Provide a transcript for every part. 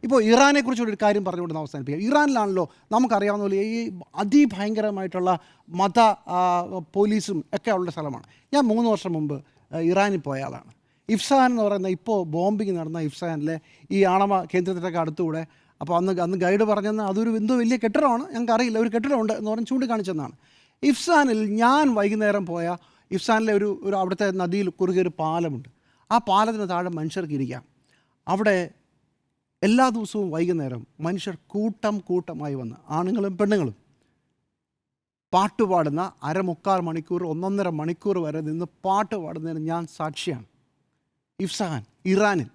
ഇപ്പോൾ ഇറാനെക്കുറിച്ചൊരു കാര്യം പറഞ്ഞുകൊണ്ട് അവസാനിപ്പിക്കുക. ഇറാനിലാണല്ലോ നമുക്കറിയാവുന്ന പോലെ ഈ അതിഭയങ്കരമായിട്ടുള്ള മത പോലീസും ഒക്കെ ഉള്ള സ്ഥലമാണ്. ഞാൻ 3 വർഷം മുമ്പ് ഇറാനിൽ പോയ ആളാണ്. ഇഫ്സാൻ എന്ന് പറയുന്ന ഇപ്പോൾ ബോംബിങ് നടന്ന ഇഫ്സാനിലെ ഈ ആണവ കേന്ദ്രത്തിൻ്റെയൊക്കെ അടുത്തുകൂടെ. അപ്പോൾ അന്ന് ഗൈഡ് പറഞ്ഞെന്ന് അതൊരു എന്തോ വലിയ കെട്ടിടമാണ്, ഞങ്ങൾക്കറിയില്ല, ഒരു കെട്ടിടമുണ്ട് എന്ന് പറഞ്ഞ് ചൂണ്ടിക്കാണിച്ചെന്നാണ്. ഇഫ്സാനിൽ ഞാൻ വൈകുന്നേരം പോയ ഇഫ്സാനിലെ ഒരു അവിടുത്തെ നദിയിൽ കുറുകെ ഒരു പാലമുണ്ട്. ആ പാലത്തിന് താഴെ മനുഷ്യർക്ക് ഇരിക്കാം. അവിടെ എല്ലാ ദിവസവും വൈകുന്നേരം മനുഷ്യർ കൂട്ടമായി വന്ന് ആണുങ്ങളും പെണ്ണുങ്ങളും പാട്ടുപാടുന്ന 1/4 മണിക്കൂർ 1.5 മണിക്കൂർ വരെ നിന്ന് പാട്ട് പാടുന്നതിന് ഞാൻ സാക്ഷിയാണ്. ഇഫ്സാൻ ഇറാനിൽ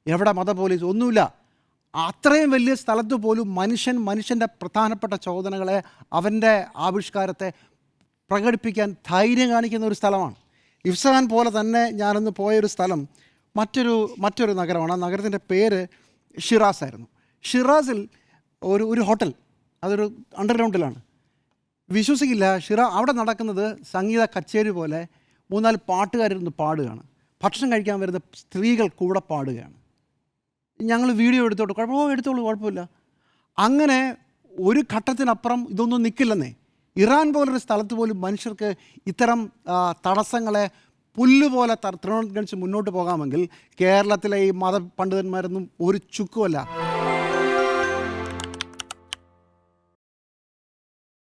എവിടെ മത പോലീസ് ഒന്നുമില്ല. അത്രയും വലിയ സ്ഥലത്ത് പോലും മനുഷ്യൻ്റെ പ്രധാനപ്പെട്ട ചോദനകളെ അവൻ്റെ ആവിഷ്കാരത്തെ പ്രകടിപ്പിക്കാൻ ധൈര്യം കാണിക്കുന്ന ഒരു സ്ഥലമാണ്. ഇഫ്സാൻ പോലെ തന്നെ ഞാനന്ന് പോയൊരു സ്ഥലം മറ്റൊരു നഗരമാണ്. ആ നഗരത്തിൻ്റെ പേര് ഷിറാസ് ആയിരുന്നു. ഷിറാസിൽ ഒരു ഹോട്ടൽ, അതൊരു അണ്ടർഗ്രൗണ്ടിലാണ്. വിശ്വസിക്കില്ല, അവിടെ നടക്കുന്നത് സംഗീത കച്ചേരി പോലെ 3-4 പാട്ടുകാരിരുന്ന് പാടുകയാണ്. ഭക്ഷണം കഴിക്കാൻ വരുന്ന സ്ത്രീകൾ കൂടെ പാടുകയാണ്. ഞങ്ങൾ വീഡിയോ എടുത്തോളൂ, കുഴപ്പമില്ല. അങ്ങനെ ഒരു ഘട്ടത്തിനപ്പുറം ഇതൊന്നും നിൽക്കില്ലെന്നേ. ഇറാൻ പോലൊരു സ്ഥലത്ത് പോലും മനുഷ്യർക്ക് ഇത്തരം തടസ്സങ്ങളെ പുല്ലുപോലെ തൃണവൽക്കരിച്ച് മുന്നോട്ട് പോകാമെങ്കിൽ കേരളത്തിലെ ഈ മതപണ്ഡിതന്മാരൊന്നും ഒരു ചുക്കുമല്ല.